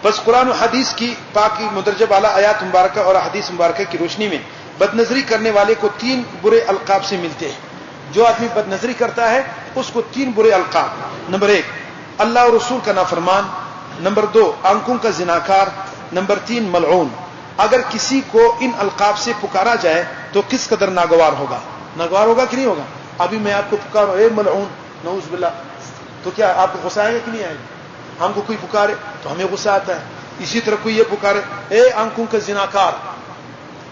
بس قرآن و حدیث کی پاک کی مدرجہ بالا آیات مبارکہ اور حدیث مبارکہ کی روشنی میں بد نظری کرنے والے کو 3 برے القاب سے ملتے ہیں. جو آدمی بد نظری کرتا ہے اس کو 3 برے القاب. نمبر 1 اللہ اور رسول کا نافرمان. نمبر 2 آنکھوں کا زناکار. نمبر 3 ملعون. اگر کسی کو ان القاب سے پکارا جائے تو کس قدر ناگوار ہوگا؟ ناگوار ہوگا کہ نہیں ہوگا؟ ابھی میں آپ کو پکاروں اے ملعون نعوذ باللہ، تو کیا آپ کو غصہ آئے گا کہ نہیں آئے گا؟ ہم کو کوئی پکارے تو ہمیں غصہ آتا ہے. اسی طرح کوئی یہ پکارے اے آنکھوں کا زناکار،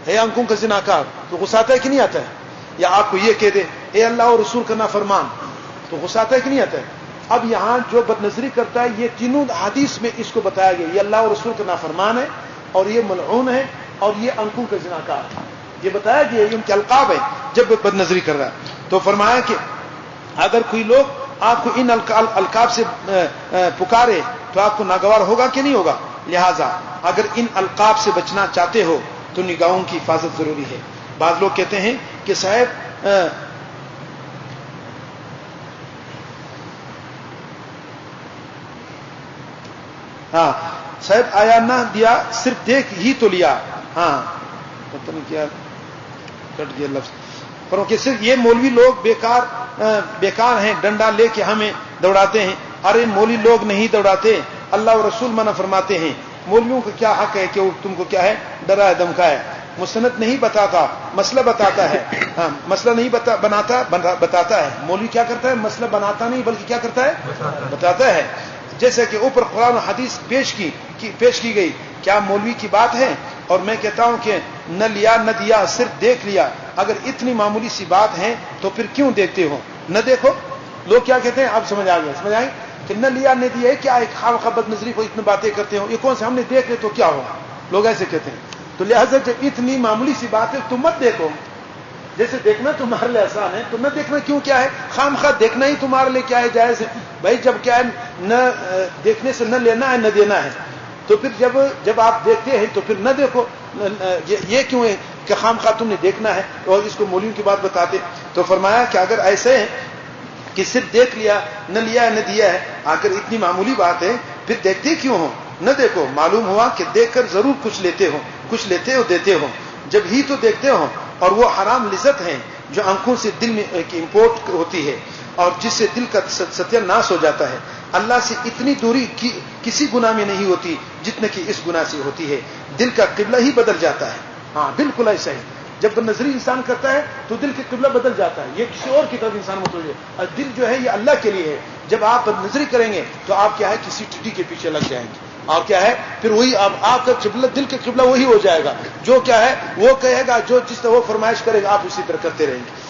اے آنکھوں کا زناکار، تو غصہ آتا ہے کہ نہیں آتا ہے؟ یا آپ کو یہ کہہ دے اے اللہ اور رسول کا نافرمان، تو غصہ آتا ہے کہ نہیں آتا ہے؟ اب یہاں جو بد نظری کرتا ہے یہ تینوں حدیث میں اس کو بتایا گیا، یہ اللہ اور رسول کا نافرمان ہے اور یہ ملعون ہے اور یہ آنکھوں کا زناکار ہے. یہ بتایا گیا یہ ان کے القاب ہے جب بد نظری کر رہا ہے. تو فرمایا کہ اگر کوئی لوگ آپ کو ان القاب سے پکارے تو آپ کو ناگوار ہوگا کہ نہیں ہوگا؟ لہذا اگر ان القاب سے بچنا چاہتے ہو تو نگاہوں کی حفاظت ضروری ہے. بعض لوگ کہتے ہیں کہ صاحب ہاں صاحب آیا نہ دیا صرف دیکھ ہی تو لیا. ہاں پتہ نہیں کیا کٹ گیا لفظ، پر کہ صرف یہ مولوی لوگ بیکار ہیں، ڈنڈا لے کے ہمیں دوڑاتے ہیں. ارے مولوی لوگ نہیں دوڑاتے، اللہ اور رسول منع فرماتے ہیں. مولویوں کا کیا حق ہے کہ وہ تم کو کیا ہے ڈرائے دھمکائے؟ مستند نہیں بتاتا، مسئلہ بتاتا ہے. ہاں مسئلہ نہیں بتاتا ہے. مولوی کیا کرتا ہے؟ مسئلہ بناتا نہیں بلکہ کیا کرتا ہے؟ بتاتا ہے. جیسے کہ اوپر قرآن و حدیث پیش کی گئی، کیا مولوی کی بات ہے؟ اور میں کہتا ہوں کہ نہ لیا نہ دیا صرف دیکھ لیا. اگر اتنی معمولی سی بات ہے تو پھر کیوں دیکھتے ہو؟ نہ دیکھو. لوگ کیا کہتے ہیں؟ آپ سمجھ آئے کہ نہ لیا نہ دیا کیا ایک خواہ بد نظری کو اتنی باتیں کرتے ہو، یہ کون سے ہم نے دیکھ لے تو کیا ہوگا؟ لوگ ایسے کہتے ہیں. تو لہٰذا جب اتنی معمولی سی بات ہے تم مت دیکھو. جیسے دیکھنا تمہارے لیے آسان ہے تو نہ دیکھنا کیوں کیا ہے؟ خام خواہ دیکھنا ہی تمہارے لیے کیا ہے جائز ہے بھائی. جب کیا ہے نہ دیکھنے سے نہ لینا ہے نہ دینا ہے، تو پھر جب آپ دیکھتے ہیں تو پھر نہ دیکھو. یہ کیوں ہے کہ خام خواہ تم نے دیکھنا ہے اور اس کو مولویوں کی بات بتاتے؟ تو فرمایا کہ اگر ایسے ہے کہ صرف دیکھ لیا نہ لیا نہ دیا ہے، اگر اتنی معمولی بات ہے پھر دیکھتے کیوں ہو؟ نہ دیکھو. معلوم ہوا کہ دیکھ کر ضرور کچھ لیتے ہو دیتے ہو، جب ہی تو دیکھتے ہو. اور وہ حرام لذت ہے جو آنکھوں سے دل میں امپورٹ ہوتی ہے اور جس سے دل کا ستیہ ناش ہو جاتا ہے. اللہ سے اتنی دوری کسی گناہ میں نہیں ہوتی جتنے کہ اس گناہ سے ہوتی ہے. دل کا قبلہ ہی بدل جاتا ہے. ہاں بالکل ایسا ہے. جب بد نظری انسان کرتا ہے تو دل کا قبلہ بدل جاتا ہے، یہ کسی اور کی طرف انسان متوجہ. اور دل جو ہے یہ اللہ کے لیے ہے. جب آپ بد نظری کریں گے تو آپ کیا ہے کسی ٹڈی کے پیچھے لگ جائیں گے اور کیا ہے پھر وہی آپ کا قبلہ دل کا قبلہ وہی ہو جائے گا. جو کیا ہے وہ کہے گا، جو جس طرح وہ فرمائش کرے گا آپ اسی طرح کرتے رہیں گے.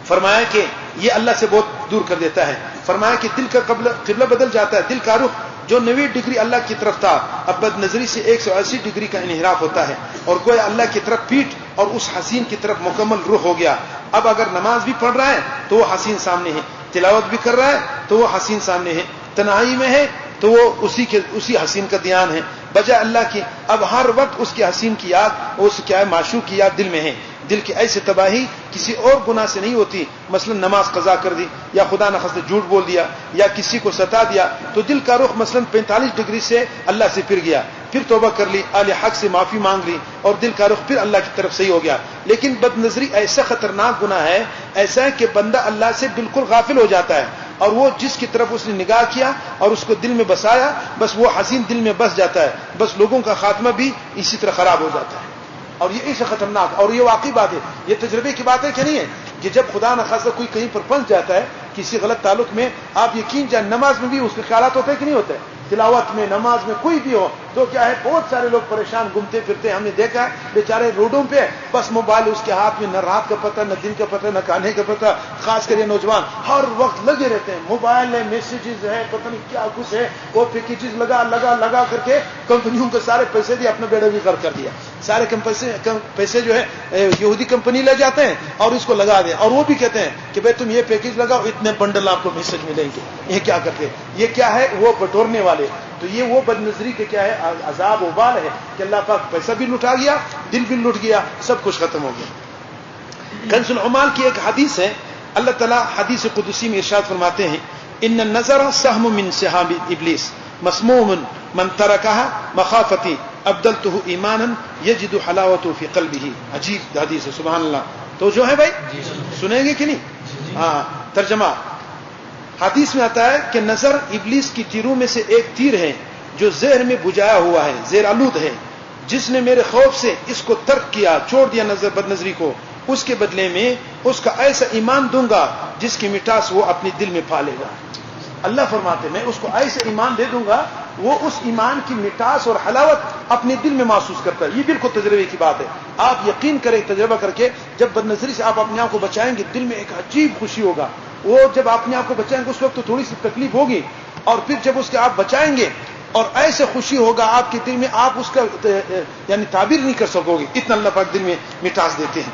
فرمایا کہ یہ اللہ سے بہت دور کر دیتا ہے. فرمایا کہ دل کا قبلہ بدل جاتا ہے. دل کا رخ جو 90 ڈگری اللہ کی طرف تھا اب بد نظری سے 180 ڈگری کا انحراف ہوتا ہے اور کوئی اللہ کی طرف پیٹ اور اس حسین کی طرف مکمل رخ ہو گیا. اب اگر نماز بھی پڑھ رہا ہے تو وہ حسین سامنے ہے، تلاوت بھی کر رہا ہے تو وہ حسین سامنے ہے، تنہائی میں ہے تو وہ اسی حسین کا دھیان ہے بجائے اللہ کی. اب ہر وقت اس کی حسین کی یاد، اس کیا ہے معشوق کی یاد دل میں ہے. دل کی ایسی تباہی کسی اور گناہ سے نہیں ہوتی. مثلا نماز قضا کر دی یا خدا نخواستہ جھوٹ بول دیا یا کسی کو ستا دیا تو دل کا رخ مثلا 45 ڈگری سے اللہ سے پھر گیا، پھر توبہ کر لی، اہل حق سے معافی مانگ لی اور دل کا رخ پھر اللہ کی طرف صحیح ہو گیا. لیکن بد نظری ایسا خطرناک گناہ ہے، ایسا ہے کہ بندہ اللہ سے بالکل غافل ہو جاتا ہے اور وہ جس کی طرف اس نے نگاہ کیا اور اس کو دل میں بسایا بس وہ حسین دل میں بس جاتا ہے. بس لوگوں کا خاتمہ بھی اسی طرح خراب ہو جاتا ہے. اور یہ ایسا خطرناک، اور یہ واقعی بات ہے، یہ تجربے کی بات ہے کہ نہیں ہے کہ جب خدا نخواستہ کوئی کہیں پر پھنس جاتا ہے کسی غلط تعلق میں، آپ یقین جائیں نماز میں بھی اس کے خیالات ہوتے ہیں کہ نہیں ہوتے؟ تلاوت میں، نماز میں، کوئی بھی ہو تو کیا ہے بہت سارے لوگ پریشان گھومتے پھرتے ہم نے دیکھا ہے بیچارے روڈوں پہ، بس موبائل اس کے ہاتھ میں، نہ رات کا پتہ نہ دن کا پتہ نہ کھانے کا پتہ. خاص کر یہ نوجوان ہر وقت لگے رہتے ہیں، موبائل ہے، میسیجز ہے، پتہ نہیں کیا کچھ ہے، وہ پیکیجز لگا کر کے کمپنیوں کو سارے پیسے دے اپنا بیڑا بھی غرق کر دیا. سارے پیسے جو ہے یہودی کمپنی لے جاتے ہیں اور اس کو لگا دیں اور وہ بھی کہتے ہیں کہ بھائی تم یہ پیکیج لگاؤ اتنے بنڈل آپ کو میسج ملیں گے. یہ کیا کرتے ہیں؟ یہ کیا ہے وہ بٹورنے والے. تو یہ وہ بد نظری کے کیا ہے عذاب و بال ہے کہ اللہ پاک پیسہ بھی لٹا گیا، دل بھی لٹ گیا، سب کچھ ختم ہو گیا. کنز العمال کی ایک حدیث ہے، اللہ تعالیٰ حدیث قدسی میں ارشاد فرماتے ہیں ان النظر سهم من سهام ابلیس مسموم من ترکها مخافتی ابدلته ایمانا یجد حلاوته فی قلبه. عجیب حدیث ہے، سبحان اللہ. تو جو ہے بھائی سنیں گے کہ نہیں؟ ہاں. ترجمہ حدیث میں آتا ہے کہ نظر ابلیس کی تیروں میں سے ایک تیر ہے جو ذہن میں بجھایا ہوا ہے، زیر آلود ہے. جس نے میرے خوف سے اس کو ترک کیا، چھوڑ دیا نظر بد نظری کو، اس کے بدلے میں اس کا ایسا ایمان دوں گا جس کی مٹاس وہ اپنے دل میں پالے گا. اللہ فرماتے میں اس کو ایسے ایمان دے دوں گا وہ اس ایمان کی مٹاس اور حلاوت اپنے دل میں محسوس کرتا ہے. یہ بالکل تجربے کی بات ہے. آپ یقین کریں تجربہ کر کے، جب بد نظری سے آپ اپنے آپ کو بچائیں گے دل میں ایک عجیب خوشی ہوگا. وہ جب اپنے آپ کو بچائیں گے اس وقت تو تھوڑی سی تکلیف ہوگی، اور پھر جب اس کے آپ بچائیں گے اور ایسے خوشی ہوگا آپ کے دل میں، آپ اس کا یعنی تعبیر نہیں کر سکو گے، اتنا اللہ پاک دل میں مٹاس دیتے ہیں.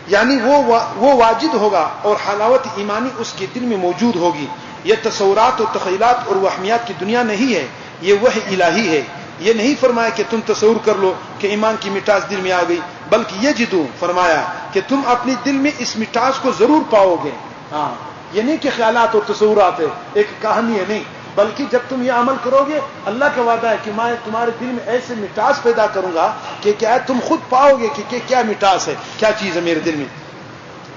یعنی وہ واجد ہوگا اور حلاوت ایمانی اس کے دل میں موجود ہوگی. یہ تصورات و تخیلات اور وہمیات کی دنیا نہیں ہے، یہ وحی الہی ہے. یہ نہیں فرمایا کہ تم تصور کر لو کہ ایمان کی مٹاس دل میں آ گئی، بلکہ یہ جدو فرمایا کہ تم اپنے دل میں اس مٹاس کو ضرور پاؤ گے. ہاں، یہ نہیں کہ خیالات اور تصورات ہے، ایک کہانی ہے، نہیں، بلکہ جب تم یہ عمل کرو گے اللہ کا وعدہ ہے کہ میں تمہارے دل میں ایسے مٹاس پیدا کروں گا کہ کیا ہے تم خود پاؤ گے کہ کیا مٹاس ہے، کیا چیز ہے میرے دل میں.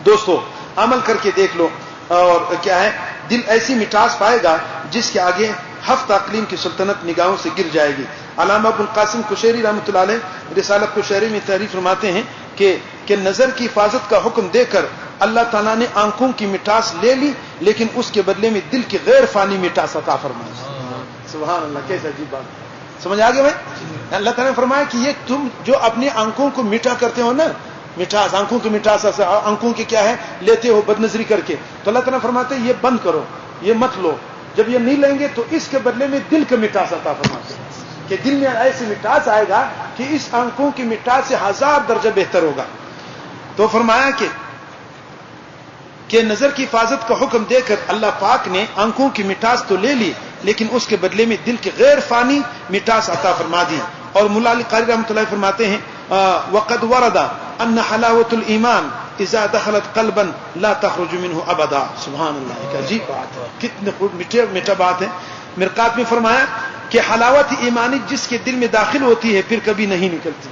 دوستو عمل کر کے دیکھ لو، اور کیا ہے دل ایسی مٹاس پائے گا جس کے آگے ہفت اقلیم کی سلطنت نگاہوں سے گر جائے گی. علامہ ابو القاسم کشیری رحمۃ اللہ علیہ رسالت کشیری میں تحریر فرماتے ہیں کہ نظر کی حفاظت کا حکم دے کر اللہ تعالیٰ نے آنکھوں کی مٹاس لے لی، لیکن اس کے بدلے میں دل کی غیر فانی مٹاس عطا فرمائی. سبحان اللہ، کیسا عجیب بات. سمجھ آ گیا بھائی؟ اللہ تعالیٰ نے فرمایا کہ یہ تم جو اپنی آنکھوں کو میٹھا کرتے ہو نا، مٹاس آنکھوں کی مٹاس، آنکھوں کی کیا ہے لیتے ہو بد نظری کر کے، تو اللہ تعالیٰ فرماتے ہیں یہ بند کرو، یہ مت لو. جب یہ نہیں لیں گے تو اس کے بدلے میں دل کا مٹاس عطا فرماتے ہیں کہ دل میں ایسی مٹاس آئے گا کہ اس آنکھوں کی مٹاس سے 1000 درجہ بہتر ہوگا. تو فرمایا کہ نظر کی حفاظت کا حکم دے کر اللہ پاک نے آنکھوں کی مٹاس تو لے لی، لیکن اس کے بدلے میں دل کی غیر فانی مٹاس عطا فرما دی. اور مولا علی قاری رحمۃ اللہ فرماتے ہیں وقد ورد ان حلاوت الایمان اذا دخلت قلبا لا تخرج منه ابدا. سبحان اللہ، ایک عجیب بات ہے، کتنے میٹھا بات ہے. مرقات میں فرمایا کہ حلاوت ایمانی جس کے دل میں داخل ہوتی ہے پھر کبھی نہیں نکلتی.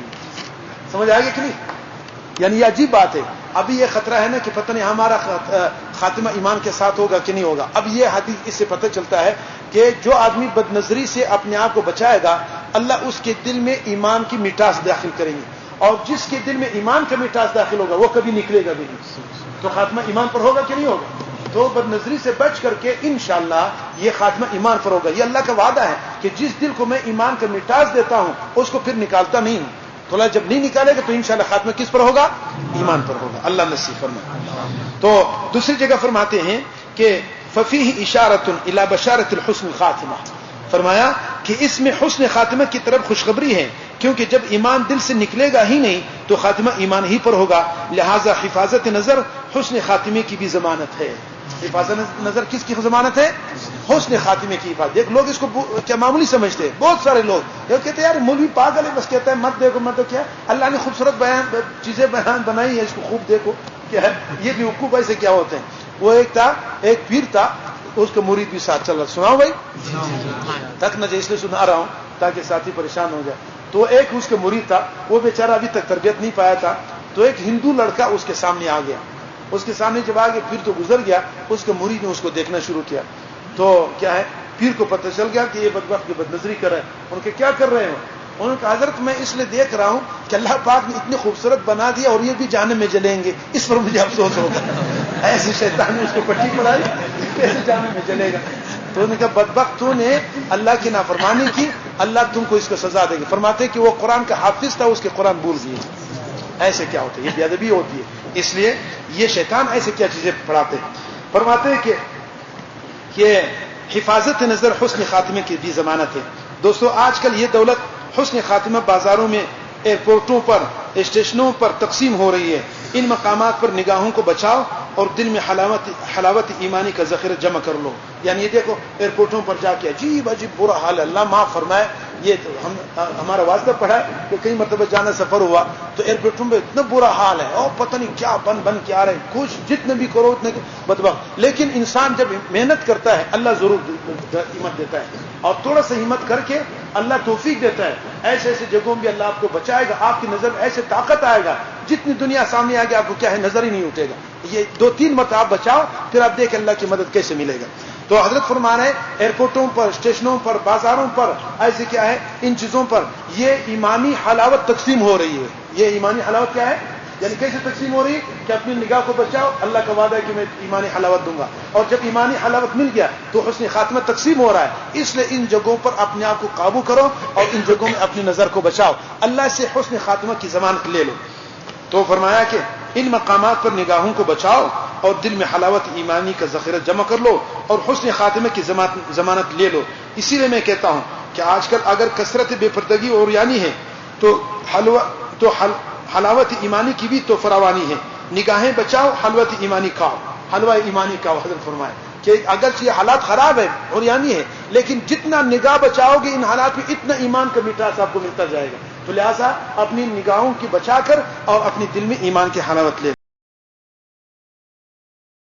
سمجھ آئے گا کہ نہیں؟ یعنی یہ عجیب بات ہے. ابھی یہ خطرہ ہے نا کہ پتہ نہیں ہمارا خاتمہ ایمان کے ساتھ ہوگا کہ نہیں ہوگا. اب یہ حدیث اس سے پتہ چلتا ہے کہ جو آدمی بد نظری سے اپنے آپ کو بچائے گا اللہ اس کے دل میں ایمان کی مٹاس داخل کریں گے، اور جس کے دل میں ایمان کا مٹاس داخل ہوگا وہ کبھی نکلے گا بھی نہیں. تو خاتمہ ایمان پر ہوگا کہ نہیں ہوگا؟ تو بد نظری سے بچ کر کے انشاءاللہ یہ خاتمہ ایمان پر ہوگا. یہ اللہ کا وعدہ ہے کہ جس دل کو میں ایمان کا مٹاس دیتا ہوں اس کو پھر نکالتا نہیں ہوں. تھوڑا جب نہیں نکالے گا تو انشاءاللہ خاتمہ کس پر ہوگا؟ ایمان پر ہوگا. اللہ نصیب فرمائے. تو دوسری جگہ فرماتے ہیں کہ ففیہ اشارۃ الی بشارۃ الحسن الخاتمہ. فرمایا کہ اس میں حسن خاتمہ کی طرف خوشخبری ہے، کیونکہ جب ایمان دل سے نکلے گا ہی نہیں تو خاتمہ ایمان ہی پر ہوگا. لہذا حفاظت نظر حسن خاتمے کی بھی ضمانت ہے. حفاظت نظر کس کی ضمانت ہے؟ حسن خاتمے کی حفاظت. دیکھ لوگ اس کو کیا معمولی سمجھتے ہیں. بہت سارے لوگ یہ کہتے ہیں یار مولوی پاگل ہے، بس کہتا ہے مت دیکھو مت تو کیا اللہ نے خوبصورت چیزیں بیان بنائی ہے، اس کو خوب دیکھو. کیا ہے یہ بھی حقوق ایسے کیا ہوتے ہیں. وہ ایک پیر تھا، اس کا مرید بھی ساتھ چل رہا. سناؤ بھائی تک نہ اس لیے سنا رہا ہوں تاکہ ساتھی پریشان ہو جائے. تو ایک اس کا مرید تھا، وہ بیچارہ ابھی تک تربیت نہیں پایا تھا. تو ایک ہندو لڑکا اس کے سامنے آ گیا. اس کے سامنے جب آگے پھر تو گزر گیا، اس کے مرید نے اس کو دیکھنا شروع کیا. تو کیا ہے پیر کو پتہ چل گیا کہ یہ بدبخت کی بد نظری کر رہے ہیں. ان کے کیا کر رہے ہیں؟ انہوں نے کہا حضرت میں اس لیے دیکھ رہا ہوں کہ اللہ پاک نے اتنی خوبصورت بنا دیا اور یہ بھی جہنم میں جلیں گے، اس پر مجھے افسوس ہوگا. ایسے شیطان نے اس کو پٹی پڑھائی، کیسے جہنم میں جلے گا. تو انہوں نے کہا بدبخت تو نے اللہ کی نافرمانی کی، اللہ تم کو اس کو سزا دے گا. فرماتے کہ وہ قرآن کا حافظ تھا، اس کے قرآن بھول گئے. ایسے کیا ہوتا ہے؟ یہ بے ادبی ہوتی ہے. اس لیے یہ شیطان ایسے کیا چیزیں پڑھاتے ہیں. فرماتے ہیں کہ حفاظت نظر حسن خاتمے کی بھی ضمانت ہے. دوستو آج کل یہ دولت حسن خاتمہ بازاروں میں، ایئرپورٹوں پر، اسٹیشنوں پر تقسیم ہو رہی ہے. ان مقامات پر نگاہوں کو بچاؤ اور دل میں حلاوت ایمانی کا ذخیرہ جمع کر لو. یعنی یہ دیکھو ایئرپورٹوں پر جا کے عجیب عجیب برا حال ہے، اللہ معاف فرمائے. یہ تو ہمارا واسطہ پڑا ہے کہ کئی مرتبہ جانا سفر ہوا تو ایئرپورٹوں میں اتنا برا حال ہے اور پتہ نہیں کیا بن کے آ رہے ہیں، کچھ جتنے بھی کرو اتنے بدبخت. لیکن انسان جب محنت کرتا ہے اللہ ضرور ہمت دیتا ہے، اور تھوڑا سا ہمت کر کے اللہ توفیق دیتا ہے. ایسے ایسے جگہوں میں اللہ آپ کو بچائے گا، آپ کی نظر میں ایسے طاقت آئے گا جتنی دنیا سامنے آ گیا آپ کو کیا ہے نظر ہی نہیں اٹھے گا. یہ 2-3 مرتبہ آپ بچاؤ پھر آپ دیکھیں اللہ کی مدد کیسے ملے گا. تو حضرت فرما رہے ہیں ایئرپورٹوں پر، اسٹیشنوں پر، بازاروں پر، ایسے کیا ہے ان چیزوں پر یہ ایمانی حلاوت تقسیم ہو رہی ہے. یہ ایمانی حلاوت کیا ہے؟ یعنی کیسے تقسیم ہو رہی ہے کہ اپنی نگاہ کو بچاؤ، اللہ کا وعدہ ہے کہ میں ایمانی حلاوت دوں گا، اور جب ایمانی حلاوت مل گیا تو حسن خاتمہ تقسیم ہو رہا ہے. اس لیے ان جگہوں پر اپنے آپ کو قابو کرو اور ان جگہوں میں اپنی نظر کو بچاؤ، اللہ سے حسن خاتمہ کی ضمانت لے لو. تو فرمایا کہ ان مقامات پر نگاہوں کو بچاؤ اور دل میں حلاوت ایمانی کا ذخیرہ جمع کر لو اور حسن خاتمہ کی ضمانت لے لو. اسی لیے میں کہتا ہوں کہ آج کل اگر کثرت بے پردگی اور یعنی ہے تو حلاوت ایمانی کی بھی تو فراوانی ہے. نگاہیں بچاؤ، حلوت ایمانی کھاؤ، حلوہ ایمانی کھاؤ. حضرت فرمائے کہ اگرچہ یہ حالات خراب ہے اور یعنی ہے، لیکن جتنا نگاہ بچاؤ گے ان حالات میں اتنا ایمان کا مٹاس آپ کو ملتا جائے گا. تو لہذا اپنی نگاہوں کی بچا کر اور اپنی دل میں ایمان کی حلاوت لے